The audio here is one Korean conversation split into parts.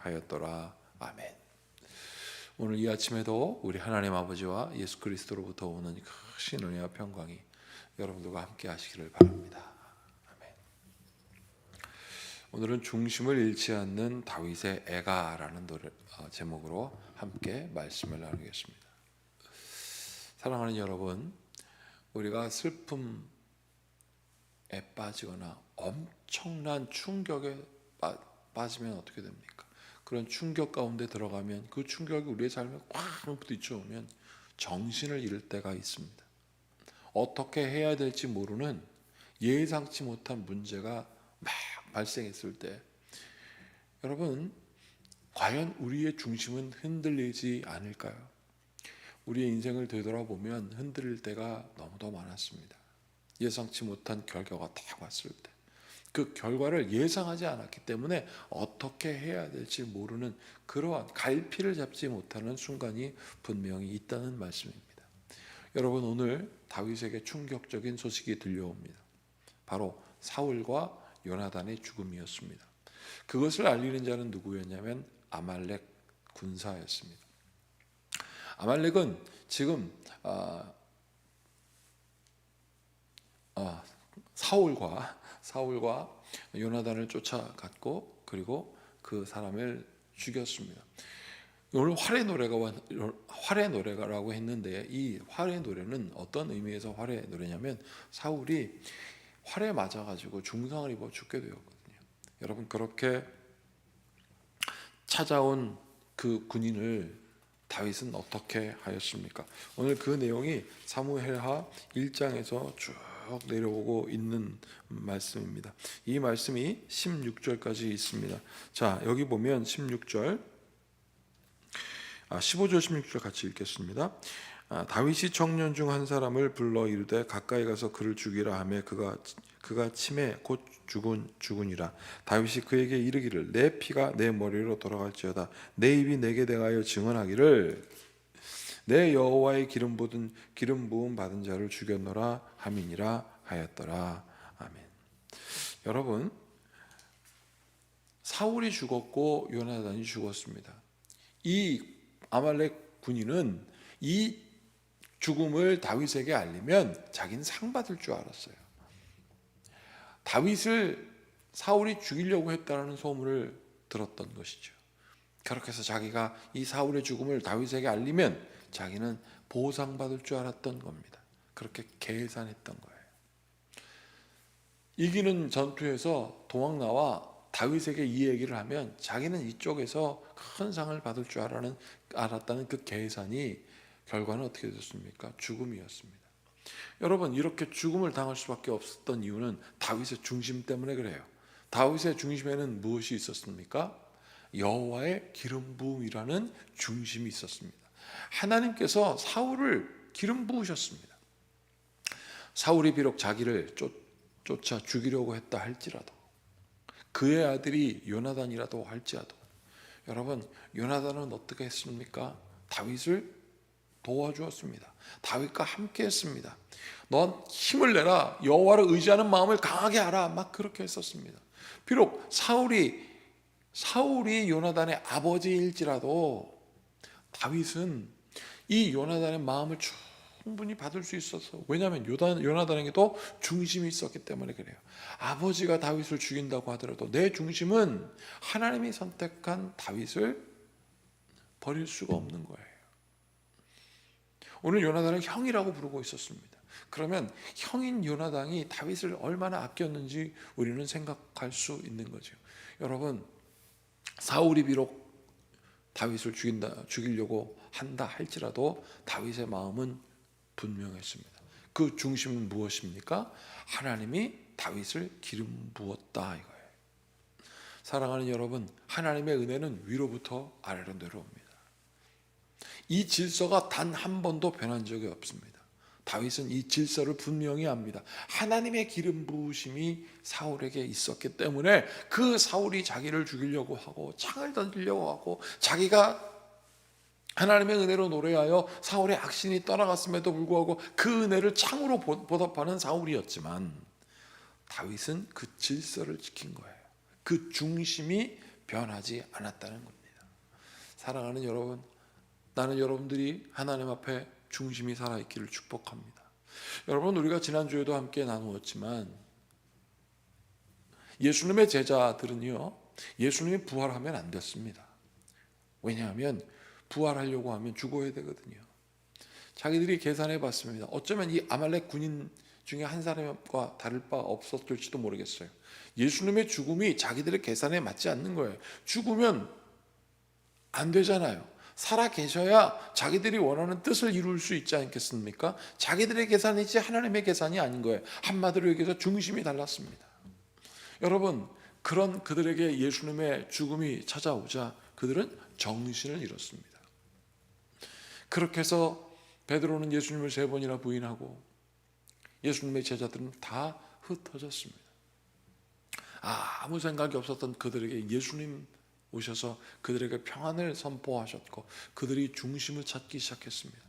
하였더라. 아멘. 오늘 이 아침에도 우리 하나님 아버지와 예수 그리스도로부터 오는 크신 은혜와 평강이 여러분들과 함께 하시기를 바랍니다. 아멘. 오늘은 중심을 잃지 않는 다윗의 애가라는 노래 제목으로 함께 말씀을 나누겠습니다. 사랑하는 여러분, 우리가 슬픔에 빠지거나 엄청난 충격에 빠지면 어떻게 됩니까? 그런 충격 가운데 들어가면 그 충격이 우리의 삶에 꽉 부딪혀오면 정신을 잃을 때가 있습니다. 어떻게 해야 될지 모르는 예상치 못한 문제가 막 발생했을 때, 여러분, 과연 우리의 중심은 흔들리지 않을까요? 우리의 인생을 되돌아보면 흔들릴 때가 너무도 많았습니다. 예상치 못한 결과가 딱 왔을 때, 그 결과를 예상하지 않았기 때문에 어떻게 해야 될지 모르는 그러한 갈피를 잡지 못하는 순간이 분명히 있다는 말씀입니다. 여러분, 오늘 다윗에게 충격적인 소식이 들려옵니다. 바로 사울과 요나단의 죽음이었습니다. 그것을 알리는 자는 누구였냐면 아말렉 군사였습니다. 아말렉은 지금 사울과 요나단을 쫓아갔고, 그리고 그 사람을 죽였습니다. 오늘 활의 노래가라고 했는데, 이 활의 노래는 어떤 의미에서 활의 노래냐면 사울이 활에 맞아가지고 중상을 입어 죽게 되었거든요. 여러분, 그렇게 찾아온 그 군인을 다윗은 어떻게 하였습니까? 오늘 그 내용이 사무엘하 1장에서 쭉 내려오고 있는 말씀입니다. 이 말씀이 16절까지 있습니다. 자, 여기 보면 15절 16절 같이 읽겠습니다. 다윗이 청년 중 한 사람을 불러 이르되 가까이 가서 그를 죽이라 하매 그가 침에 곧 죽으니라. 다윗이 그에게 이르기를 내 피가 내 머리로 돌아갈지어다. 내 입이 내게 대하여 증언하기를 내 여호와의 기름 부음 받은 자를 죽였노라 함이니라 하였더라. 아멘. 여러분, 사울이 죽었고 요나단이 죽었습니다. 이 아말렉 군인은 이 죽음을 다윗에게 알리면 자기는 상 받을 줄 알았어요. 다윗을 사울이 죽이려고 했다는 소문을 들었던 것이죠. 그렇게 해서 자기가 이 사울의 죽음을 다윗에게 알리면 자기는 보상받을 줄 알았던 겁니다. 그렇게 계산했던 거예요. 이기는 전투에서 도망 나와 다윗에게 이 얘기를 하면 자기는 이쪽에서 큰 상을 받을 줄 알았다는 그 계산이 결과는 어떻게 됐습니까? 죽음이었습니다. 여러분, 이렇게 죽음을 당할 수밖에 없었던 이유는 다윗의 중심 때문에 그래요. 다윗의 중심에는 무엇이 있었습니까? 여호와의 기름 부음이라는 중심이 있었습니다. 하나님께서 사울을 기름 부으셨습니다. 사울이 비록 자기를 쫓아 죽이려고 했다 할지라도, 그의 아들이 요나단이라도 할지라도, 여러분, 요나단은 어떻게 했습니까? 다윗을 도와주었습니다. 다윗과 함께 했습니다. 넌 힘을 내라, 여호와를 의지하는 마음을 강하게 하라, 막 그렇게 했었습니다. 비록 사울이 요나단의 아버지일지라도 다윗은 이 요나단의 마음을 충분히 받을 수 있었어. 왜냐하면 요나단에게도 중심이 있었기 때문에 그래요. 아버지가 다윗을 죽인다고 하더라도 내 중심은 하나님이 선택한 다윗을 버릴 수가 없는 거예요. 오늘 요나단을 형이라고 부르고 있었습니다. 그러면 형인 요나단이 다윗을 얼마나 아꼈는지 우리는 생각할 수 있는 거죠. 여러분, 사울이 비록 다윗을 죽이려고 한다 할지라도 다윗의 마음은 분명했습니다. 그 중심은 무엇입니까? 하나님이 다윗을 기름 부었다 이거예요. 사랑하는 여러분, 하나님의 은혜는 위로부터 아래로 내려옵니다. 이 질서가 단 한 번도 변한 적이 없습니다. 다윗은 이 질서를 분명히 압니다. 하나님의 기름 부으심이 사울에게 있었기 때문에 그 사울이 자기를 죽이려고 하고 창을 던지려고 하고 자기가 하나님의 은혜로 노래하여 사울의 악신이 떠나갔음에도 불구하고 그 은혜를 창으로 보답하는 사울이었지만 다윗은 그 질서를 지킨 거예요. 그 중심이 변하지 않았다는 겁니다. 사랑하는 여러분, 나는 여러분들이 하나님 앞에 중심이 살아있기를 축복합니다. 여러분, 우리가 지난주에도 함께 나누었지만 예수님의 제자들은요, 예수님이 부활하면 안 됐습니다. 왜냐하면 부활하려고 하면 죽어야 되거든요. 자기들이 계산해 봤습니다. 어쩌면 이 아말렉 군인 중에 한 사람과 다를 바 없었을지도 모르겠어요. 예수님의 죽음이 자기들의 계산에 맞지 않는 거예요. 죽으면 안 되잖아요. 살아 계셔야 자기들이 원하는 뜻을 이룰 수 있지 않겠습니까? 자기들의 계산이지 하나님의 계산이 아닌 거예요. 한마디로 얘기해서 중심이 달랐습니다. 여러분, 그런 그들에게 예수님의 죽음이 찾아오자 그들은 정신을 잃었습니다. 그렇게 해서 베드로는 예수님을 3번이나 부인하고 예수님의 제자들은 다 흩어졌습니다. 아무 생각이 없었던 그들에게 예수님 오셔서 그들에게 평안을 선포하셨고 그들이 중심을 찾기 시작했습니다.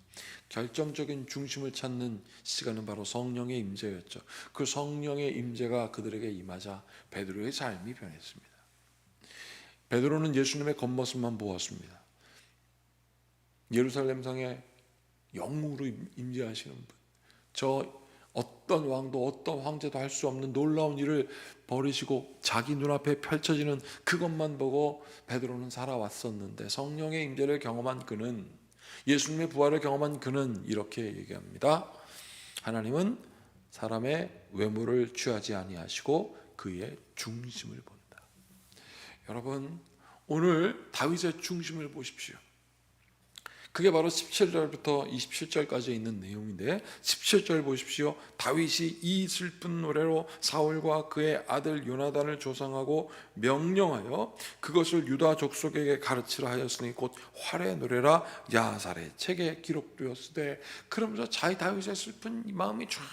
결정적인 중심을 찾는 시간은 바로 성령의 임재였죠. 그 성령의 임재가 그들에게 임하자 베드로의 삶이 변했습니다. 베드로는 예수님의 겉모습만 보았습니다. 예루살렘 성에 영으로 임재하시는 분, 저 어떤 왕도 어떤 황제도 할 수 없는 놀라운 일을 벌이시고 자기 눈앞에 펼쳐지는 그것만 보고 베드로는 살아왔었는데 성령의 임재를 경험한 그는, 예수님의 부활을 경험한 그는 이렇게 얘기합니다. 하나님은 사람의 외모를 취하지 아니하시고 그의 중심을 본다. 여러분, 오늘 다윗의 중심을 보십시오. 그게 바로 17절부터 27절까지 있는 내용인데 17절 보십시오. 다윗이 이 슬픈 노래로 사울과 그의 아들 요나단을 조상하고 명령하여 그것을 유다 족속에게 가르치라 하였으니 곧 활의 노래라 야살의 책에 기록되었으되. 그러면서 다윗의 슬픈 마음이 쫙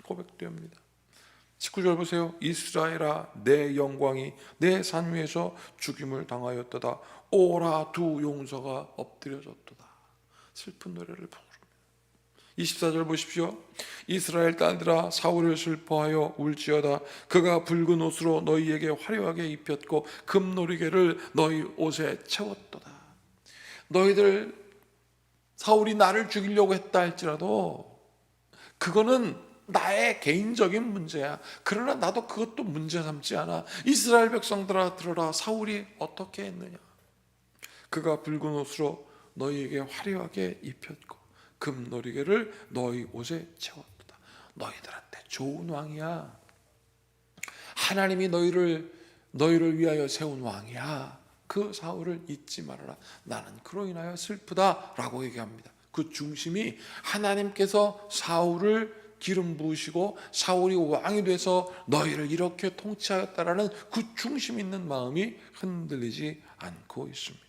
고백됩니다. 19절 보세요. 이스라엘아, 내 영광이 내 산 위에서 죽임을 당하였도다. 오라, 두 용서가 엎드려졌도다. 슬픈 노래를 부릅니다. 24절 보십시오. 이스라엘 딸들아, 사울을 슬퍼하여 울지어다. 그가 붉은 옷으로 너희에게 화려하게 입혔고 금노리개를 너희 옷에 채웠도다. 너희들 사울이 나를 죽이려고 했다 할지라도 그거는 나의 개인적인 문제야. 그러나 나도 그것도 문제 삼지 않아. 이스라엘 백성들아 들어라. 사울이 어떻게 했느냐. 그가 붉은 옷으로 너희에게 화려하게 입혔고 금노리개를 너희 옷에 채웠다. 너희들한테 좋은 왕이야. 하나님이 너희를 위하여 세운 왕이야. 그 사울을 잊지 말아라. 나는 그로 인하여 슬프다라고 얘기합니다. 그 중심이 하나님께서 사울을 기름 부으시고 사울이 왕이 돼서 너희를 이렇게 통치하였다라는 그 중심 있는 마음이 흔들리지 않고 있습니다.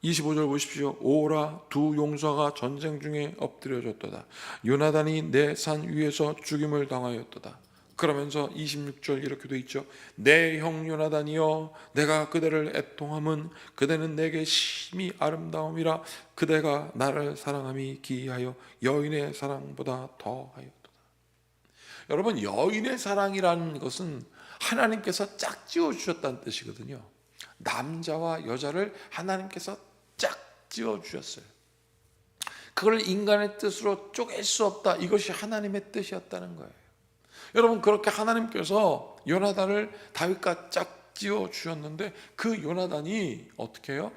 25절 보십시오. 오라, 두 용사가 전쟁 중에 엎드려졌도다. 요나단이 내 산 위에서 죽임을 당하였도다. 그러면서 26절 이렇게 돼 있죠. 내 형 요나단이여, 내가 그대를 애통함은 그대는 내게 심히 아름다움이라. 그대가 나를 사랑함이 기이하여 여인의 사랑보다 더하였도다. 여러분, 여인의 사랑이라는 것은 하나님께서 짝지어 주셨다는 뜻이거든요. 남자와 여자를 하나님께서 짝지어 주셨어요. 그걸 인간의 뜻으로 쪼갤 수 없다. 이것이 하나님의 뜻이었다는 거예요. 여러분, 그렇게 하나님께서 요나단을 다윗과 짝지어 주셨는데 그 요나단이 어떻게 해요?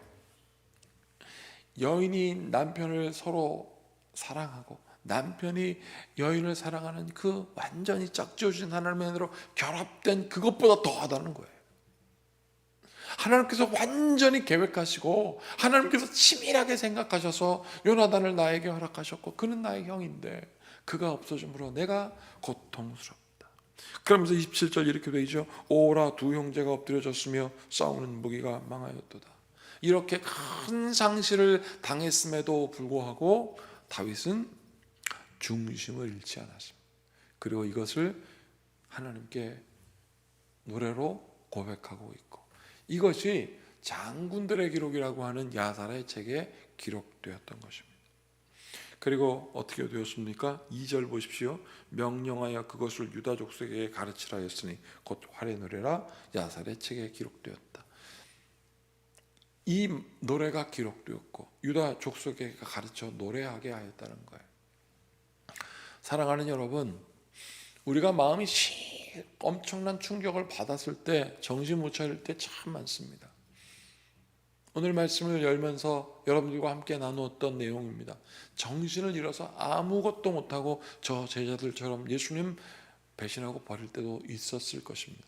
여인이 남편을 서로 사랑하고 남편이 여인을 사랑하는 그 완전히 짝지어 주신 하나님의 은혜로 결합된 그것보다 더하다는 거예요. 하나님께서 완전히 계획하시고 하나님께서 치밀하게 생각하셔서 요나단을 나에게 허락하셨고 그는 나의 형인데 그가 없어짐으로 내가 고통스럽다. 그러면서 27절 이렇게 되죠. 오라, 두 형제가 엎드려졌으며 싸우는 무기가 망하였도다. 이렇게 큰 상실을 당했음에도 불구하고 다윗은 중심을 잃지 않았습니다. 그리고 이것을 하나님께 노래로 고백하고 있고 이것이 장군들의 기록이라고 하는 야살의 책에 기록되었던 것입니다. 그리고 어떻게 되었습니까? 2절 보십시오. 명령하여 그것을 유다 족속에게 가르치라 하였으니 곧 활의 노래라 야살의 책에 기록되었다. 이 노래가 기록되었고 유다 족속에게 가르쳐 노래하게 하였다는 거예요. 사랑하는 여러분, 우리가 마음이 엄청난 충격을 받았을 때 정신 못 차릴 때 참 많습니다. 오늘 말씀을 열면서 여러분들과 함께 나누었던 내용입니다. 정신을 잃어서 아무것도 못하고 저 제자들처럼 예수님 배신하고 버릴 때도 있었을 것입니다.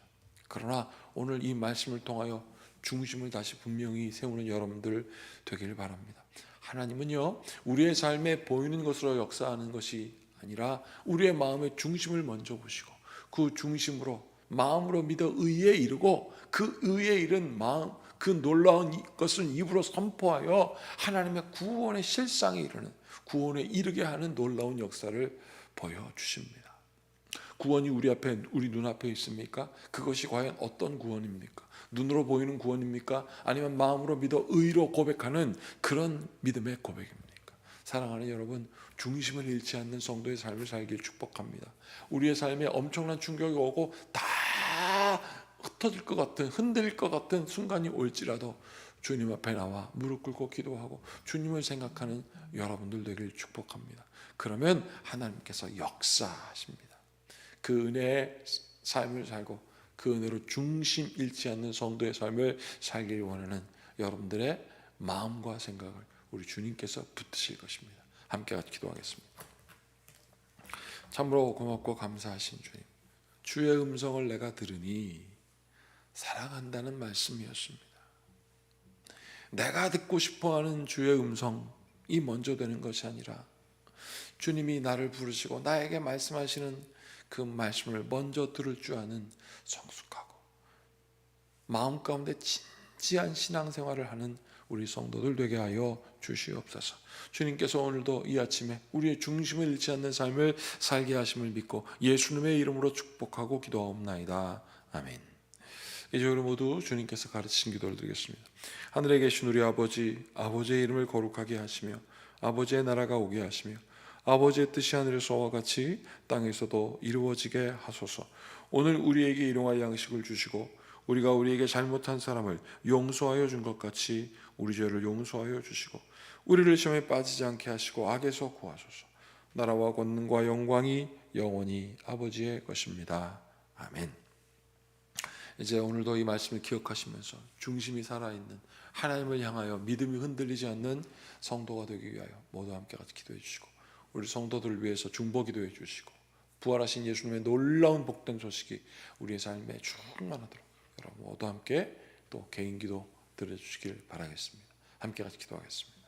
그러나 오늘 이 말씀을 통하여 중심을 다시 분명히 세우는 여러분들 되기를 바랍니다. 하나님은요, 우리의 삶에 보이는 것으로 역사하는 것이 아니라 우리의 마음의 중심을 먼저 보시고 그 중심으로 마음으로 믿어 의에 이르고 그 의에 이른 마음, 그 놀라운 것을 입으로 선포하여 하나님의 구원의 실상에 이르는, 구원에 이르게 하는 놀라운 역사를 보여주십니다. 구원이 우리 눈앞에 있습니까? 그것이 과연 어떤 구원입니까? 눈으로 보이는 구원입니까? 아니면 마음으로 믿어 의로 고백하는 그런 믿음의 고백입니까? 사랑하는 여러분, 중심을 잃지 않는 성도의 삶을 살기를 축복합니다. 우리의 삶에 엄청난 충격이 오고 다 흩어질 것 같은, 흔들릴 것 같은 순간이 올지라도 주님 앞에 나와 무릎 꿇고 기도하고 주님을 생각하는 여러분들 되기를 축복합니다. 그러면 하나님께서 역사하십니다. 그 은혜의 삶을 살고 그 은혜로 중심 잃지 않는 성도의 삶을 살기를 원하는 여러분들의 마음과 생각을 우리 주님께서 붙드실 것입니다. 함께 같이 기도하겠습니다. 참으로 고맙고 감사하신 주님, 주의 음성을 내가 들으니 사랑한다는 말씀이었습니다. 내가 듣고 싶어하는 주의 음성이 먼저 되는 것이 아니라 주님이 나를 부르시고 나에게 말씀하시는 그 말씀을 먼저 들을 줄 아는 성숙하고 마음 가운데 진지한 신앙생활을 하는 우리 성도들 되게 하여 주시옵소서. 주님께서 오늘도 이 아침에 우리의 중심을 잃지 않는 삶을 살게 하심을 믿고 예수님의 이름으로 축복하고 기도하옵나이다. 아멘. 이제 우리 모두 주님께서 가르치신 기도를 드리겠습니다. 하늘에 계신 우리 아버지, 아버지의 이름을 거룩하게 하시며 아버지의 나라가 오게 하시며 아버지의 뜻이 하늘에서와 같이 땅에서도 이루어지게 하소서. 오늘 우리에게 일용할 양식을 주시고 우리가 우리에게 잘못한 사람을 용서하여 준 것 같이 우리 죄를 용서하여 주시고 우리를 시험에 빠지지 않게 하시고 악에서 구하소서. 나라와 권능과 영광이 영원히 아버지의 것입니다. 아멘. 이제 오늘도 이 말씀을 기억하시면서 중심이 살아있는 하나님을 향하여 믿음이 흔들리지 않는 성도가 되기 위하여 모두 함께 같이 기도해 주시고 우리 성도들을 위해서 중보 기도해 주시고 부활하신 예수님의 놀라운 복된 소식이 우리의 삶에 충만하도록 여러분 모두 함께 또 개인 기도 드려주시길 바라겠습니다. 함께 같이 기도하겠습니다.